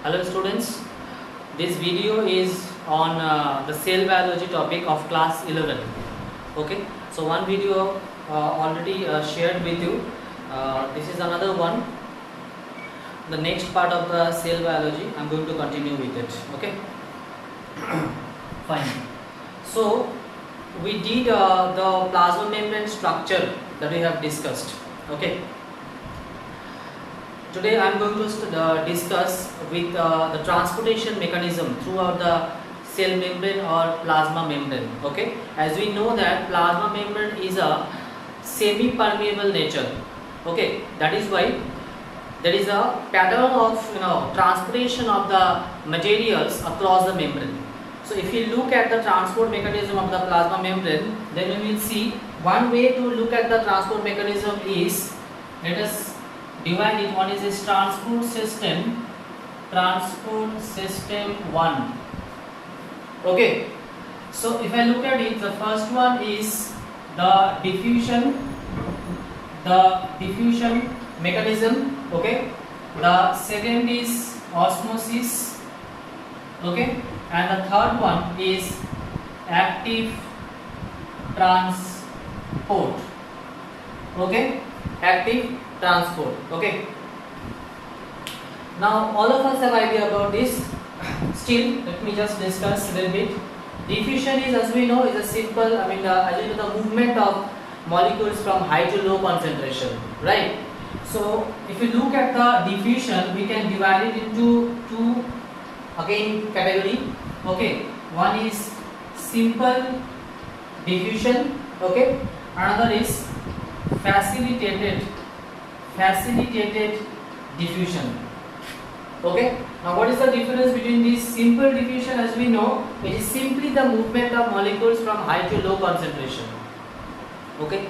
Hello students, this video is on the cell biology topic of class 11. Okay, so one video already shared with you. This is another one. The next part of the cell biology, I am going to continue with it. Okay, fine. So we did the plasma membrane structure that we have discussed. Okay. Today I am going to discuss with the transportation mechanism throughout the cell membrane or plasma membrane. Okay, as we know that plasma membrane is a semi-permeable nature. Okay, that is why there is a pattern of transportation of the materials across the membrane. So if you look at the transport mechanism of the plasma membrane, then we will see one way to look at the transport mechanism is, let us divide it. One is this transport system 1. Okay, so if I look at it, the first one is the diffusion mechanism. Okay, the second is osmosis. Okay, and the third one is active transport. Okay, active transport. Okay, now all of us have idea about this. Still, let me just discuss a little bit. Diffusion is, as we know, is a simple, the movement of molecules from high to low concentration, right? So if you look at the diffusion, we can divide it into two again category. Okay, one is simple diffusion. Okay, another is facilitated diffusion. Okay, now what is the difference between this? Simple diffusion, as we know, it is simply the movement of molecules from high to low concentration. Okay,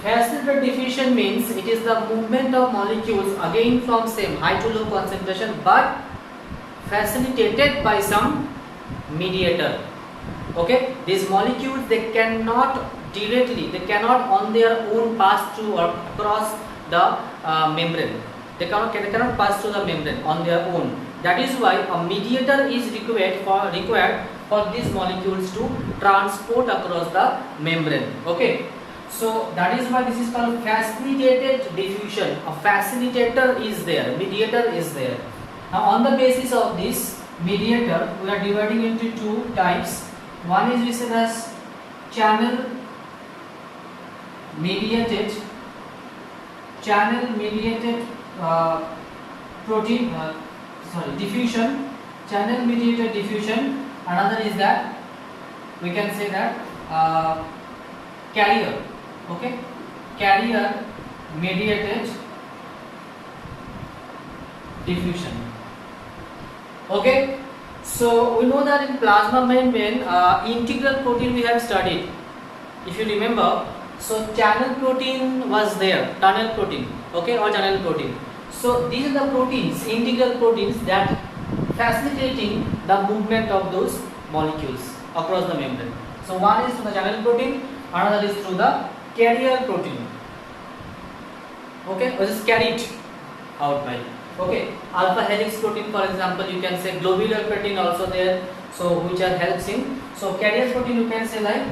facilitated diffusion means it is the movement of molecules again from same high to low concentration, but facilitated by some mediator. Okay, these molecules, they cannot directly, they cannot on their own pass through or across the membrane. They cannot pass through the membrane on their own. That is why a mediator is required for these molecules to transport across the membrane. Okay, so that is why this is called facilitated diffusion. A facilitator is there, mediator is there. Now on the basis of this mediator, we are dividing into two types. One is written as channel mediated diffusion, channel mediated diffusion. Another is that we can say that carrier. Okay, carrier mediated diffusion. Okay, so we know that in plasma membrane, integral protein we have studied, if you remember. So channel protein was there, tunnel protein, okay, or channel protein. So these are the proteins, integral proteins, that facilitating the movement of those molecules across the membrane. So one is through the channel protein, another is through the carrier protein. Okay, which is carried out by. Okay, alpha helix protein, for example, you can say globular protein also there, so which are helps in. So carrier protein, you can say like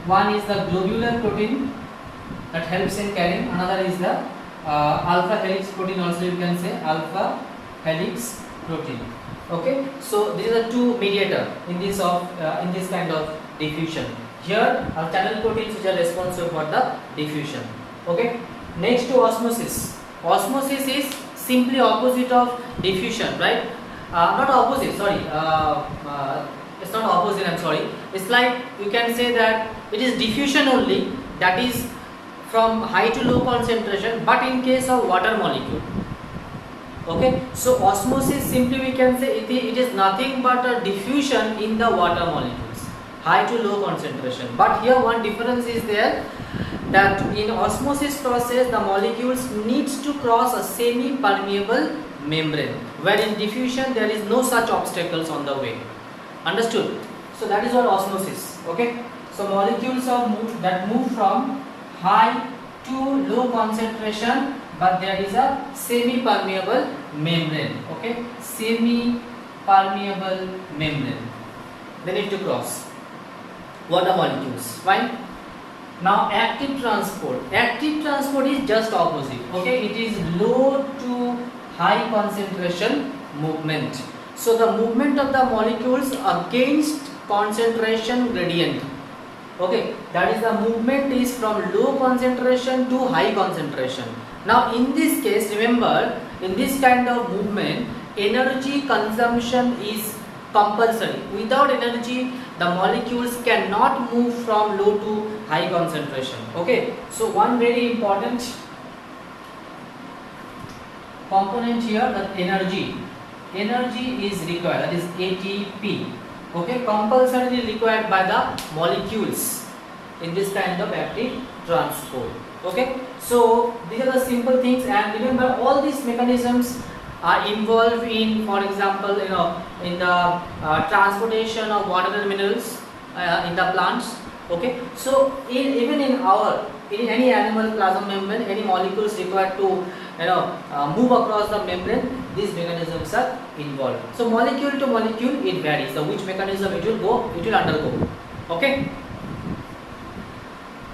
one is the globular protein that helps in carrying, another is the alpha helix protein, also you can say alpha helix protein. Okay, so these are two mediator in this kind of diffusion. Here are channel proteins which are responsible for the diffusion. Okay, next to osmosis. Osmosis is simply opposite of diffusion, right? Not opposite, sorry. It's not opposite, I'm sorry. It's like, you can say that it is diffusion only, that is from high to low concentration, but in case of water molecule. Okay, so osmosis, simply we can say it is nothing but a diffusion in the water molecules, high to low concentration. But here one difference is there, that in osmosis process the molecules needs to cross a semi-permeable membrane, where in diffusion there is no such obstacles on the way. Understood? So that is what osmosis. Okay, so molecules are that move from high to low concentration but there is a semi-permeable membrane. Okay, semi-permeable membrane. They need to cross water molecules. Fine. Now active transport. Active transport is just opposite. Okay, it is low to high concentration movement. So the movement of the molecules against concentration gradient. Okay, that is the movement is from low concentration to high concentration. Now in this case, remember, in this kind of movement, energy consumption is compulsory. Without energy, the molecules cannot move from low to high concentration. Okay, so one very important component here, that energy is required, that is ATP. Okay, compulsorily required by the molecules in this kind of active transport. Okay, so these are the simple things, and remember all these mechanisms are involved in, for example, in the transportation of water and minerals in the plants. Okay, so even in any animal plasma membrane, any molecules required to move across the membrane, these mechanisms are involved. So molecule to molecule it varies, so which mechanism it will undergo. Okay,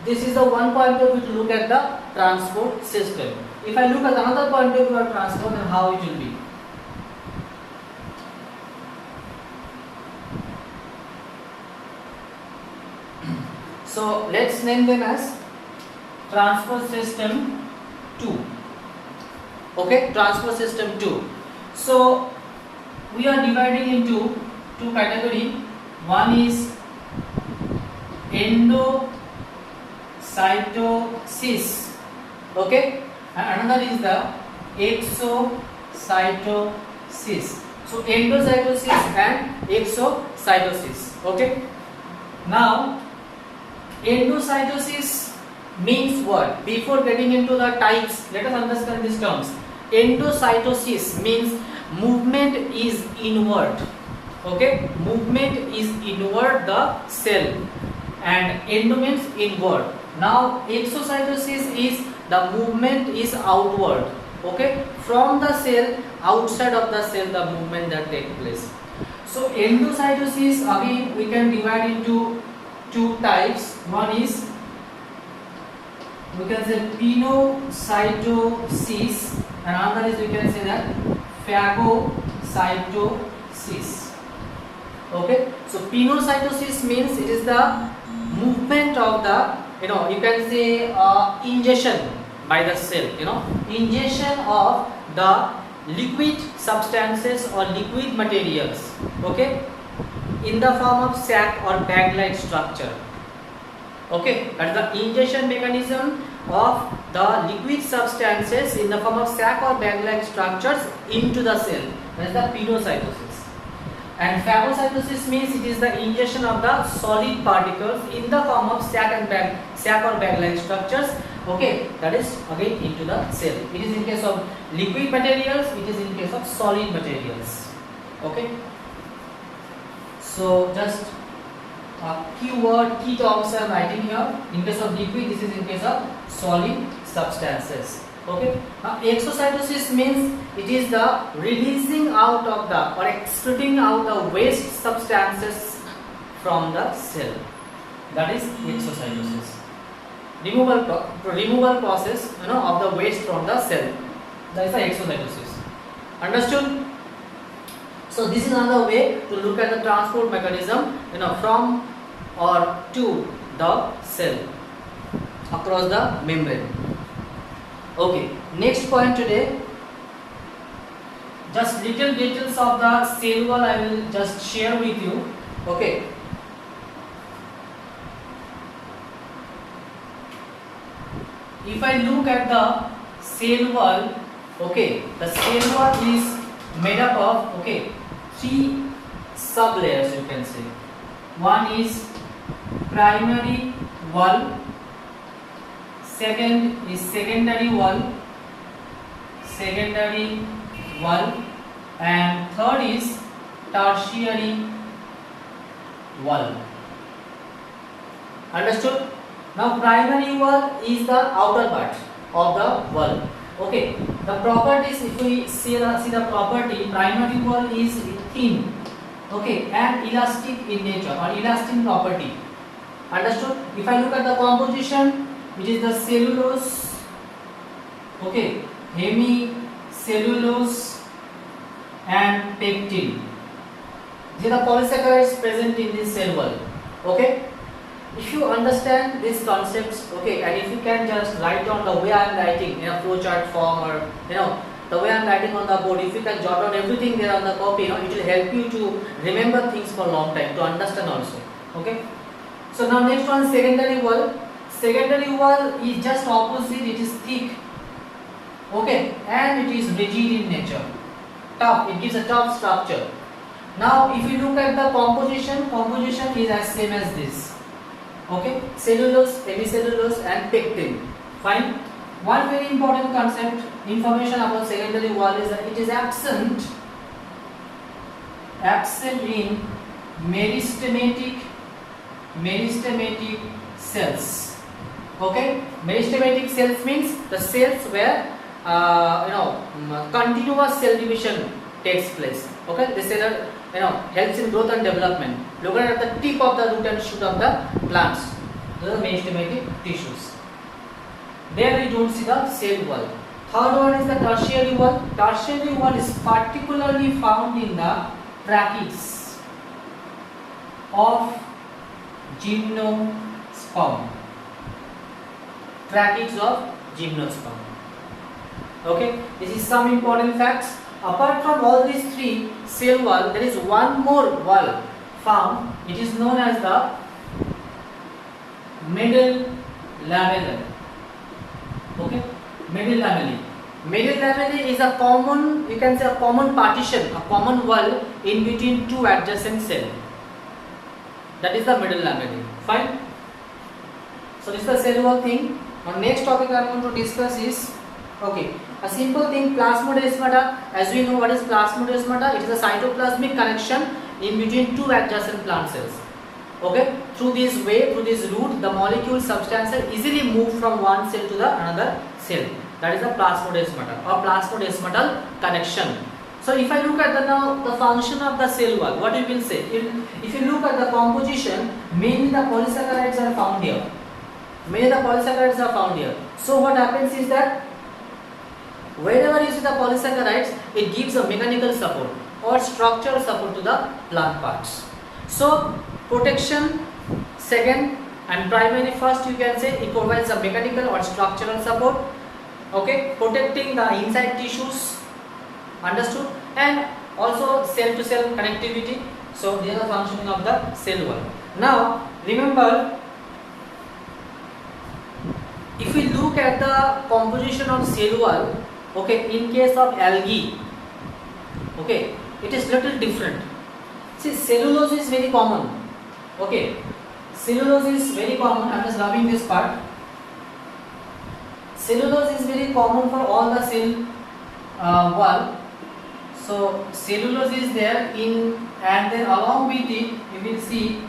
this is the one point of view to look at the transport system. If I look at another point of view of transport, then how it will be. So let's name them as transport system 2. Okay, transport system 2. So we are dividing into two categories. One is endocytosis. Okay, and another is the exocytosis. So endocytosis and exocytosis. Okay, now endocytosis means what? Before getting into the types, let us understand these terms. Endocytosis means movement is inward. Okay, movement is inward the cell, and endo means inward. Now exocytosis is the movement is outward. Okay, from the cell, outside of the cell, the movement that takes place. So endocytosis, again we can divide into two types. One is, we can say, pinocytosis, and another is, we can say that phagocytosis. Okay, so pinocytosis means it is the movement of the, you can say ingestion by the cell, ingestion of the liquid substances or liquid materials, okay, in the form of sac or bag-like structure. Okay, that's the ingestion mechanism of the liquid substances in the form of sac or bag-like structures into the cell. That is the pinocytosis. And phagocytosis means it is the ingestion of the solid particles in the form of sac or bag-like structures. Okay, that is again into the cell. It is in case of liquid materials, it is in case of solid materials. Okay, so just key terms are writing here. In case of liquid, this is in case of solid substances. Okay, now exocytosis means it is the releasing out of the or excreting out the waste substances from the cell. That is exocytosis. Removal process of the waste from the cell. That is the exocytosis. Understood? So this is another way to look at the transport mechanism, from or to the cell across the membrane. Okay, next point today, just little details of the cell wall I will just share with you. Okay, if I look at the cell wall, okay, the cell wall is made up of three sub layers, you can say. One is primary wall, second is secondary wall, and third is tertiary wall. Understood? Now primary wall is the outer part of the wall. Okay, the properties, if we see the property, primary wall is thin, okay, and elastic in nature or elastic property. Understood? If I look at the composition, which is the cellulose, okay, hemicellulose and pectin. These are the polysaccharides present in this cell wall. Okay. If you understand these concepts, okay, and if you can just write down the way I am writing in a flowchart form, or the way I am writing on the board, if you can jot down everything there on the copy, it will help you to remember things for a long time, to understand also. Okay. So now next one, secondary wall. Secondary wall is just opposite. It is thick, okay, and it is rigid in nature, tough. It gives a tough structure. Now if you look at the composition is as same as this. Okay, cellulose, hemicellulose and pectin. Fine. One very important concept, information about secondary wall is that it is absent in meristematic cells. Okay, meristematic cells means the cells where continuous cell division takes place. Okay, this cell helps in growth and development. Located at the tip of the root and shoot of the plants. Those are meristematic tissues. There we don't see the cell wall. Third one is the tertiary wall. Tertiary wall is particularly found in the tracheids of gymnosperm. Tracheids of gymnosperm. Okay, this is some important facts. Apart from all these three cell wall, there is one more wall found. It is known as the middle lamellae. Okay, middle lamellae. Middle lamellae is a common, you can say a common partition, a common wall in between two adjacent cells. That is the middle lamellae. Fine. So this is the cell wall thing. Now next topic I am going to discuss is, okay, a simple thing, plasmodesmata. As we know, what is plasmodesmata? It is a cytoplasmic connection in between two adjacent plant cells. Okay, through this route, the molecule substances easily move from one cell to the another cell. That is the plasmodesmata or plasmodesmatal connection. So if I look at the function of the cell wall, what you will say? If you look at the composition, mainly the polysaccharides are found here. So what happens is that wherever you see the polysaccharides, it gives a mechanical support or structural support to the plant parts. So protection second and primary first, you can say it provides a mechanical or structural support. Okay, protecting the inside tissues, understood, and also cell to cell connectivity. So these are the functioning of the cell wall. Now remember, if we look at the composition of cell wall, okay, in case of algae, okay, it is little different. See, cellulose is very common. Okay, cellulose is very common. I am just rubbing this part. Cellulose is very common for all the cell wall. So cellulose is there in, and then along with it you will see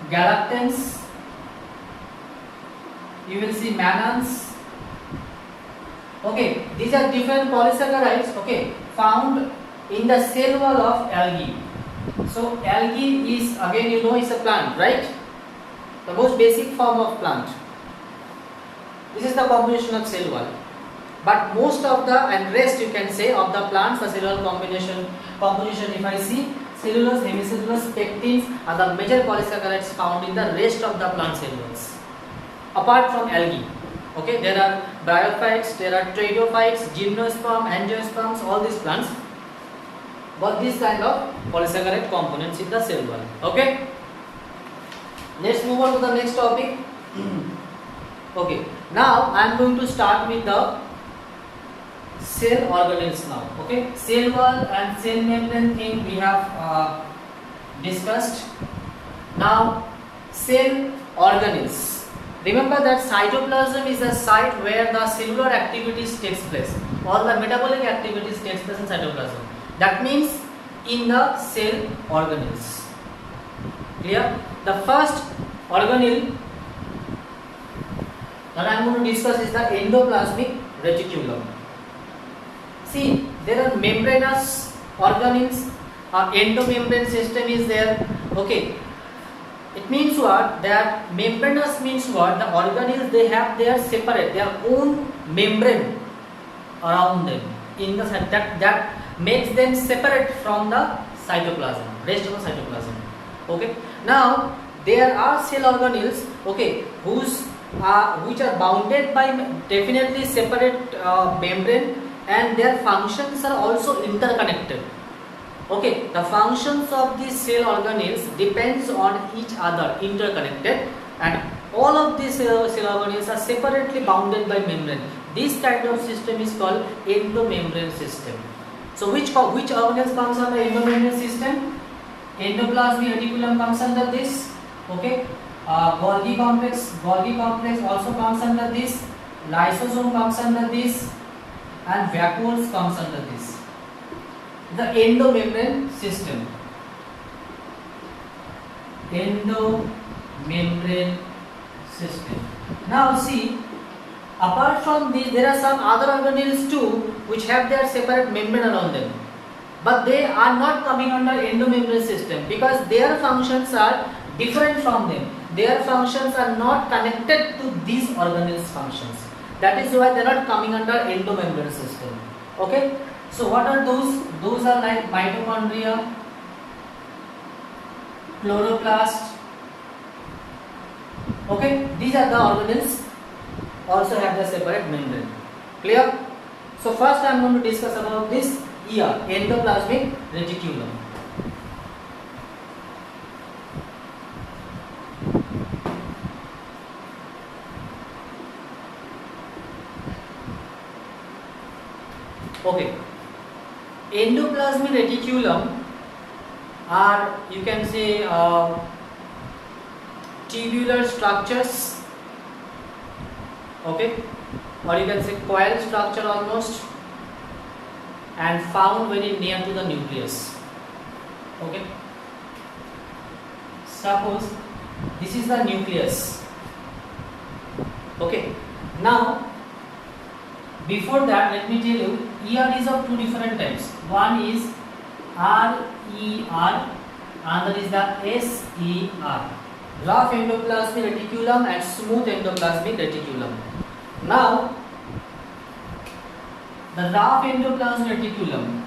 galactans, you will see mannans. Okay, these are different polysaccharides, okay, found in the cell wall of algae. So algae is, again you know, is a plant, right? The most basic form of plant. This is the composition of cell wall. But most of the and rest, you can say, of the plants, the cellular composition, if I see, cellulose, hemicellulose, pectins are the major polysaccharides found in the rest of the plant cell walls, apart from algae. Okay, there are bryophytes, there are pteridophytes, gymnosperm, angiosperms, all these plants got this kind of polysaccharide components in the cell wall. Okay, let's move on to the next topic. Okay, now I am going to start with the cell organelles now. Okay, cell wall and cell membrane thing we have discussed. Now cell organelles. Remember that cytoplasm is the site where the cellular activities takes place, or the metabolic activities takes place in cytoplasm. That means in the cell organelles. Clear? The first organelle that I am going to discuss is the endoplasmic reticulum. See, there are membranous organelles, endomembrane system is there. Okay, it means what? That membranous means what? The organelles, they have their separate, their own membrane around them in the that makes them separate from the cytoplasm, rest of the cytoplasm. Okay. Now there are cell organelles, okay, which are bounded by definitely separate membrane, and their functions are also interconnected. Okay, the functions of these cell organelles depends on each other, interconnected, and all of these cell organelles are separately bounded by membrane. This kind of system is called endomembrane system. So which organelles comes under endomembrane system? Endoplasmic reticulum comes under this. Okay, Golgi complex also comes under this. Lysosome comes under this, and vacuoles comes under this. The endomembrane system. Endomembrane system. Now see, apart from these, there are some other organelles too which have their separate membrane around them, but they are not coming under endomembrane system because their functions are different from them. Their functions are not connected to these organelles functions. That is why they are not coming under endomembrane system. Okay. So what are those? Those are like mitochondria, chloroplast. Okay, these are the organelles also have the separate membrane. Clear? So first I am going to discuss about this ER, endoplasmic reticulum. Okay. Endoplasmic reticulum are, you can say, tubular structures, okay, or you can say coil structure almost, and found very near to the nucleus. Okay, suppose this is the nucleus. Okay, now before that, let me tell you, ER is of two different types. One is RER, another is the SER. Rough endoplasmic reticulum and smooth endoplasmic reticulum. Now, the rough endoplasmic reticulum,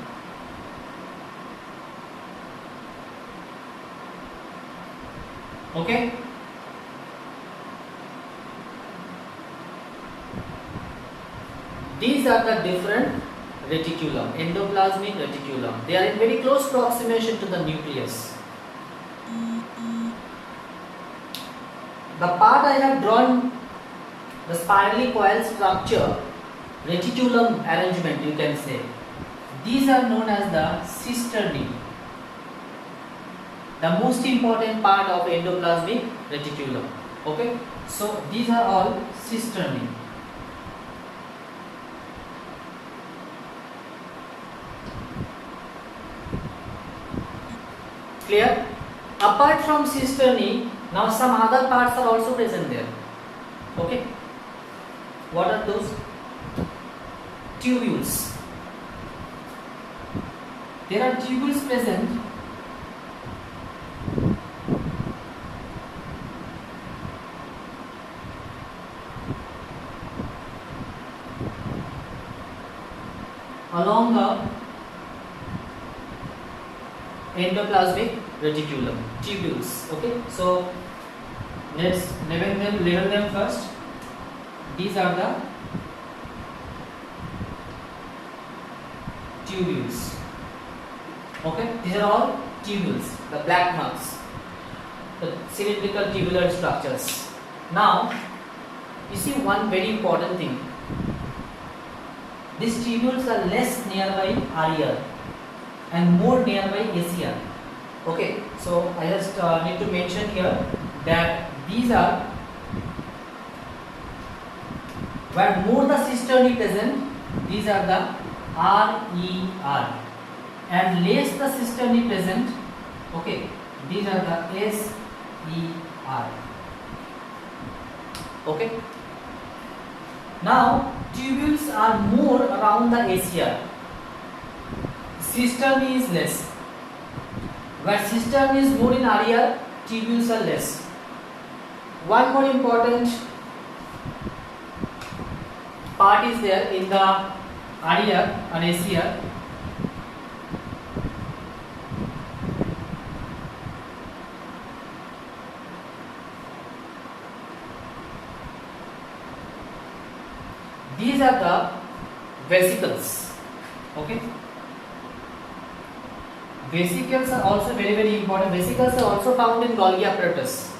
okay, these are the different reticulum, endoplasmic reticulum. They are in very close proximity to the nucleus. The part I have drawn, the spirally coiled structure, reticulum arrangement, you can say, these are known as the cisternae, the most important part of endoplasmic reticulum. Okay, so these are all cisternae. Clear? Apart from cisternae, now some other parts are also present there. Okay, what are those? Tubules. There are tubules present along the endoplasmic reticulum, tubules. Okay, so let's label them first. These are the tubules. Okay, these are all tubules, the black marks, the cylindrical tubular structures. Now, you see one very important thing. These tubules are less nearby RER and more nearby ACR. Okay, so I just need to mention here that these are where more the cisternae present, these are the RER, and less the cisternae present, okay, these are the SER. Okay. Now tubules are more around the ACR. cistern is less. Where cistern is more in RER, tubules are less. One more important part is there in the RER and ACR. These are the vesicles. Okay. Vesicles are also very important. Vesicles are also found in Golgi apparatus.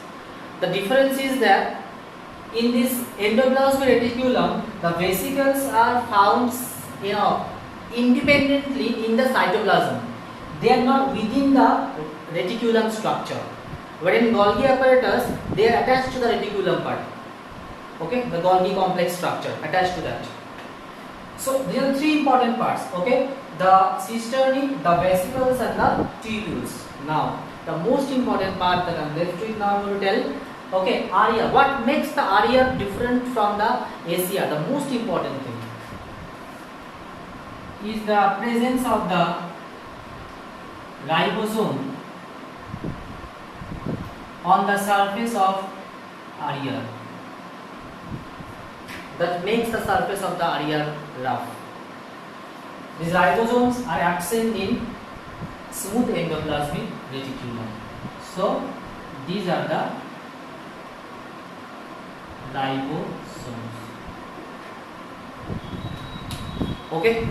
The difference is that in this endoplasmic reticulum, the vesicles are found, independently in the cytoplasm. They are not within the reticulum structure. Where in Golgi apparatus, they are attached to the reticulum part. Okay, the Golgi complex structure attached to that. So there are three important parts. Okay, the cisternae, the vesicles, and the tubules. Now, the most important part that I am left with now, I am going to tell. Okay, RER. What makes the RER different from the ACR? The most important thing is the presence of the ribosome on the surface of RER. That makes the surface of the RER rough. These ribosomes are absent in smooth endoplasmic reticulum. So these are the ribosomes. Okay.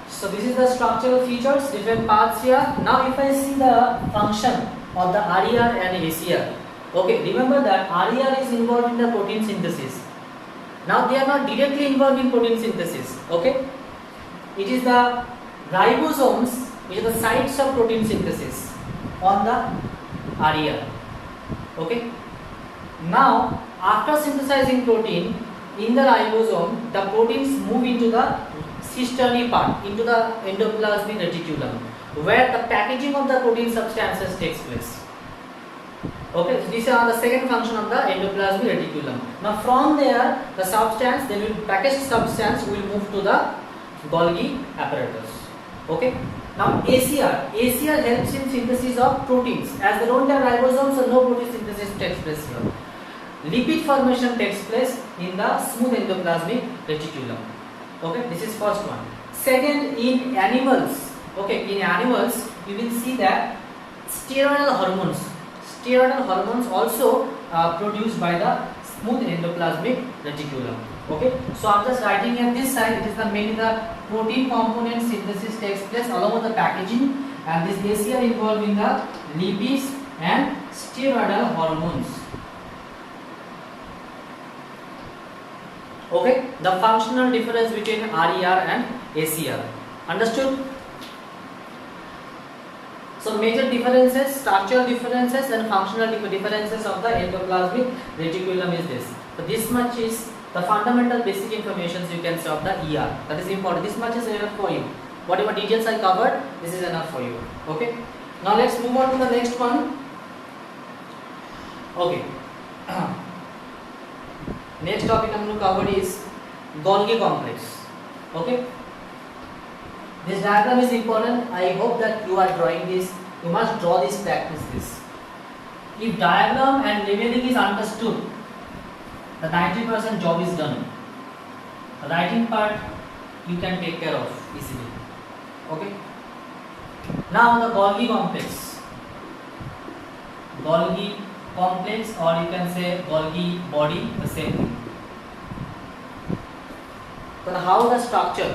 So this is the structural features, different parts here. Now if I see the function of the RER and ACR. Okay, remember that RER is involved in the protein synthesis. Now they are not directly involved in protein synthesis. Okay, it is the ribosomes which are the sites of protein synthesis on the RER. Okay. Now after synthesizing protein in the ribosome, the proteins move into the cisternae part, into the endoplasmic reticulum, where the packaging of the protein substances takes place. Okay, so these are the second function of the endoplasmic reticulum. Now from there, the substance, the packaged substance will move to the Golgi apparatus. Okay. Now ACR helps in synthesis of proteins. As they don't have ribosomes, so no protein synthesis takes place here. Lipid formation takes place in the smooth endoplasmic reticulum. Okay, this is first one. Second, in animals, okay, in animals you will see that steroidal hormones also produced by the smooth endoplasmic reticulum. Okay, so I'm just writing at this side. It is mainly the protein component synthesis takes place along with the packaging, and this ACR involved in the lipids and steroidal hormones. Okay, the functional difference between RER and ACR. Understood? So major differences, structural differences and functional differences of the endoplasmic reticulum is this. So this much is the fundamental basic information you can say of the ER. That is important. This much is enough for you. Whatever details I covered, this is enough for you. Okay. Now let's move on to the next one. Okay. Next topic I'm going to cover is Golgi complex. Okay. This diagram is important. I hope that you are drawing this. You must draw this, practice this. If diagram and labeling is understood, the 90% job is done. The writing part you can take care of easily. Okay. Now the Golgi complex. Golgi complex, or you can say Golgi body, the same thing. So how the structure?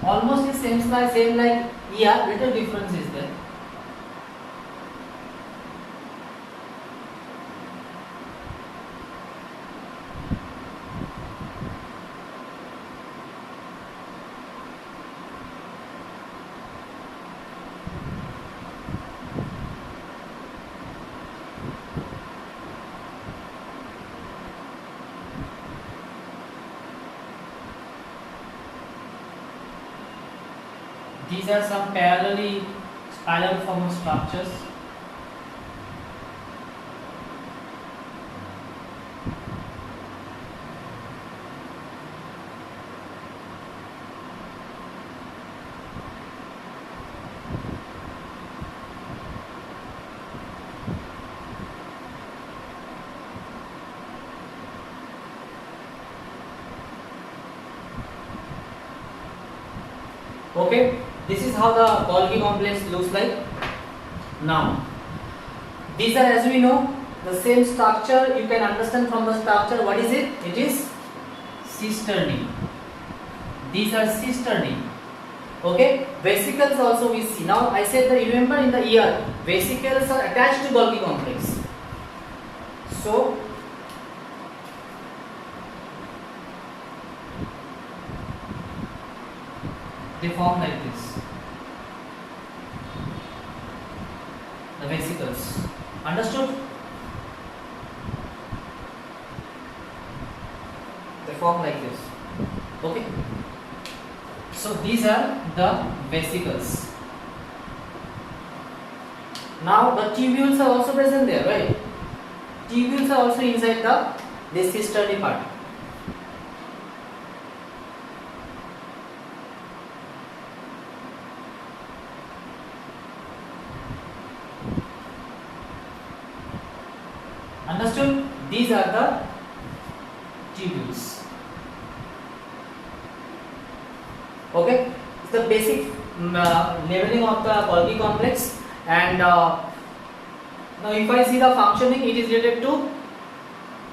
Almost the same like ER, little difference is there. These are some parallelly spiral form structures. Okay, this is how the Golgi complex looks like. Now, these are, as we know, the same structure. You can understand from the structure what is it? It is cisternae. These are cisternae. Okay, vesicles also we see. Now I said that, remember in the ear, vesicles are attached to Golgi complex. So they form like this, the vesicles. Understood? They form like this. Okay. So these are the vesicles. Now the tubules are also present there, right? Tubules are also inside this cisternae part. Understood? These are the tubules. Okay, it's the basic leveling of the Golgi complex. And now if I see the functioning, it is related to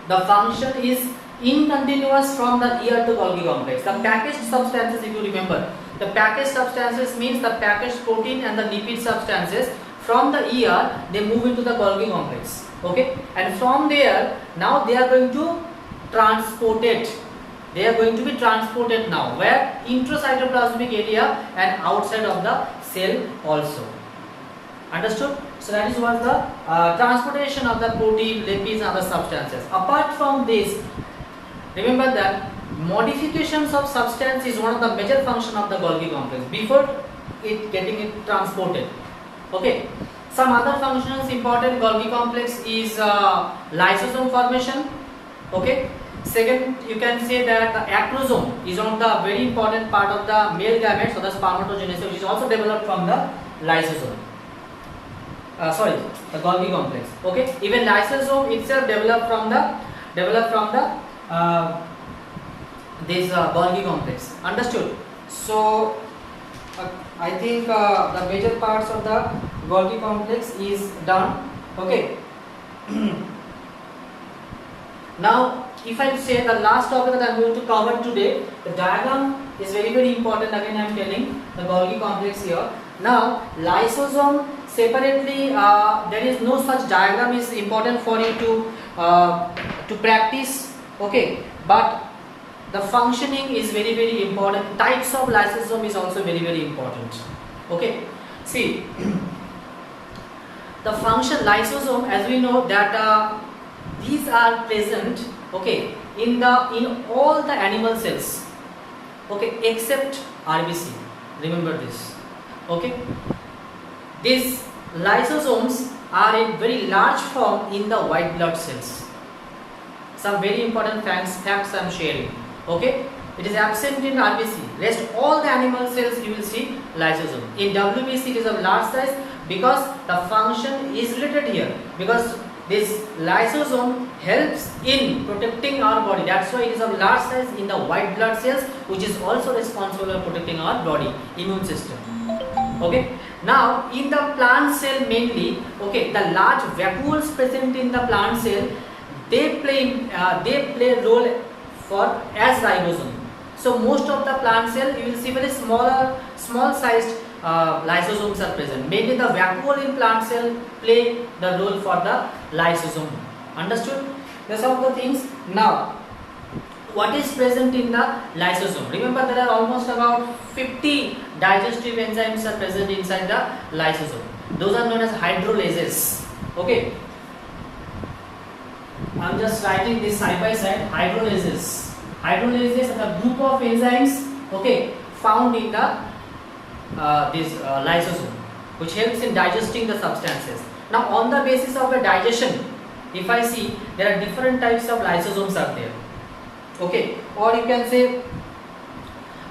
the function is incontinuous from the ear to Golgi complex. The packaged substances, if you remember, the packaged substances means the packaged protein and the lipid substances from the ear, they move into the Golgi complex. Okay, and from there now they are going to transport it. They are going to be transported now where? Intracytoplasmic area and outside of the cell also. Understood? So that is what the transportation of the protein, lipids and other substances. Apart from this, remember that modifications of substance is one of the major function of the Golgi complex before it getting it transported. Okay. Some other functions important Golgi complex is lysosome formation. Okay. Second, you can say that the acrosome is one of the very important part of the male gametes, so the spermatogenesis, which is also developed from the lysosome. The Golgi complex. Okay, even lysosome itself developed from the this Golgi complex. Understood? So I think the major parts of the Golgi complex is done. Okay. Now, if I say the last topic that I am going to cover today, the diagram is very important. Again, I am telling the Golgi complex here. Now, lysosome separately, there is no such diagram is important for you to practice. Okay, but the functioning is very important. Types of lysosome is also very important. Okay, see the function lysosome, as we know that these are present, okay, in all the animal cells, okay, except RBC. Remember this. Okay, these lysosomes are in very large form in the white blood cells. Some very important facts I am sharing. Okay, it is absent in RBC. Rest all the animal cells you will see lysosome. In WBC it is of large size because the function is related here, because this lysosome helps in protecting our body. That's why it is of large size in the white blood cells, which is also responsible for protecting our body, immune system. Okay. Now in the plant cell mainly, okay, the large vacuoles present in the plant cell, they play role for as ribosome. So most of the plant cell you will see very small sized lysosomes are present. Mainly the vacuole in plant cell play the role for the lysosome. Understood? These are some of the things. Now, what is present in the lysosome? Remember, there are almost about 50 digestive enzymes are present inside the lysosome. Those are known as hydrolases. Okay. I am just writing this side by side. Hydrolases. Hydrolases are a group of enzymes, okay, found in the this lysosome, which helps in digesting the substances. Now, on the basis of the digestion, if I see, there are different types of lysosomes are there. Okay, or you can say,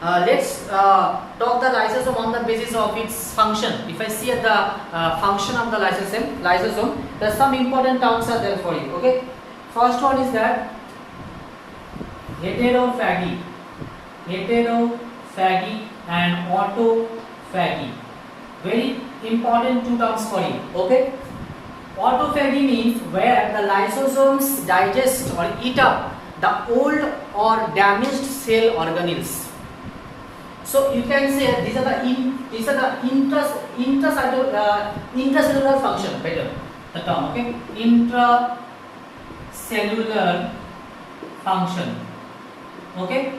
let's talk the lysosome on the basis of its function. If I see at the function of the lysosome, there are some important terms are there for you. Okay, first one is that heterophagy. Autophagy and autophagy. Very important two terms for you. Okay. Autophagy means where the lysosomes digest or eat up the old or damaged cell organelles. So you can say these are the intracellular function. Better the term. Okay. Intracellular function. Okay.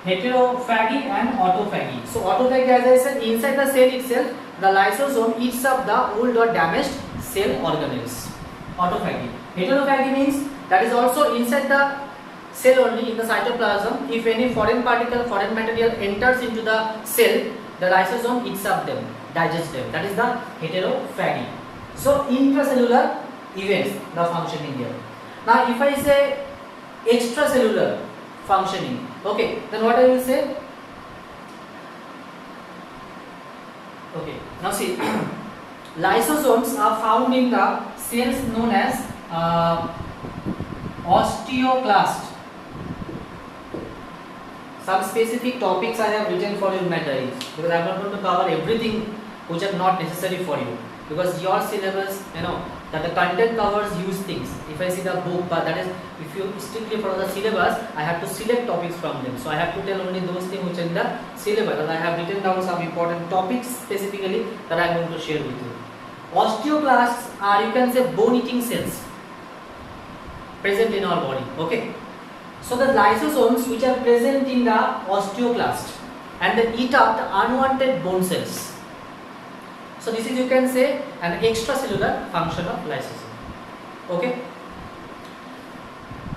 Heterophagy and autophagy. So autophagy, as I said, inside the cell itself, the lysosome eats up the old or damaged cell organelles. Autophagy. Heterophagy means that is also inside the cell only, in the cytoplasm. If any foreign particle, foreign material enters into the cell, the lysosome eats up them, digests them. That is the heterophagy. So intracellular events, the functioning here. Now if I say extracellular functioning, okay, then what I will say? Okay, now see, lysosomes are found in the cells known as osteoclast. Some specific topics I have written for you in my diaries, because I am not going to cover everything which are not necessary for you, because your syllabus, that the content covers use things. If I see the book, but that is, if you strictly follow the syllabus, I have to select topics from them. So I have to tell only those things which are in the syllabus, and I have written down some important topics specifically that I am going to share with you. Osteoclasts are, you can say, bone-eating cells present in our body. Okay. So the lysosomes which are present in the osteoclast, and they eat up the unwanted bone cells. So this is, you can say, an extracellular function of lysosome. Okay.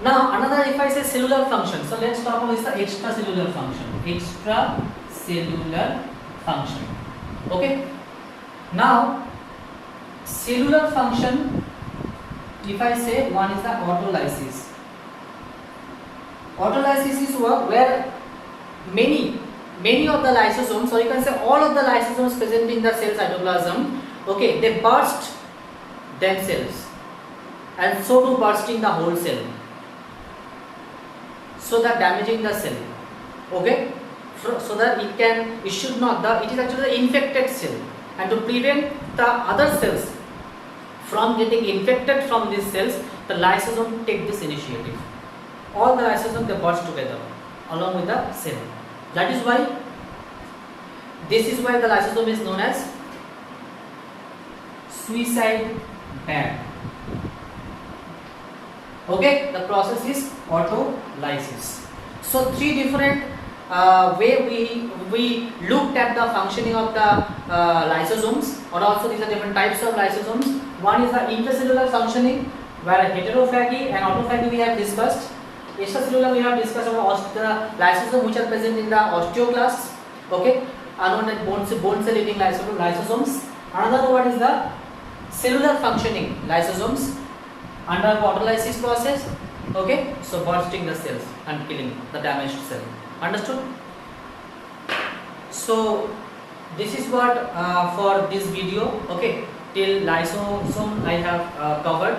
Now another, if I say cellular function, so let's talk about the extracellular function. Extracellular function. Okay. Now cellular function, if I say, one is the autolysis. Autolysis is work where many of the lysosomes, or you can say all of the lysosomes present in the cell cytoplasm, okay, they burst themselves, and so to bursting the whole cell, so that damaging the cell. Okay, so that it should not, it is actually the infected cell, and to prevent the other cells from getting infected from these cells, the lysosome take this initiative. All the lysosomes, they burst together along with the cell. That is why, this is why the lysosome is known as suicide bag. Okay, the process is autolysis. So three different way we looked at the functioning of the lysosomes, or also these are different types of lysosomes. One is the intracellular functioning, where heterophagy and autophagy we have discussed. Extracellular we have discussed about the lysosomes which are present in the osteoclasts. Okay, unwanted bone cell eating lysosomes. Another one is the cellular functioning lysosomes under autolysis process. Okay, so bursting the cells and killing the damaged cell. Understood? So this is what for this video. Okay, till lysosome I have covered.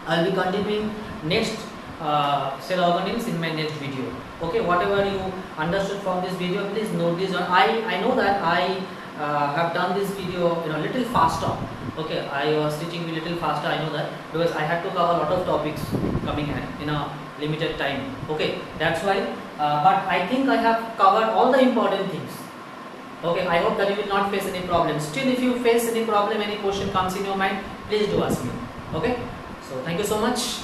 I will be continuing next cell organelles in my next video. Okay, whatever you understood from this video, please note this. I know that I have done this video a little faster. Okay, I was teaching a little faster, I know that, because I had to cover a lot of topics coming in a limited time. Okay, that's why, but I think I have covered all the important things. Okay, I hope that you will not face any problem. Still, if you face any problem, any question comes in your mind, please do ask me. Okay, so thank you so much.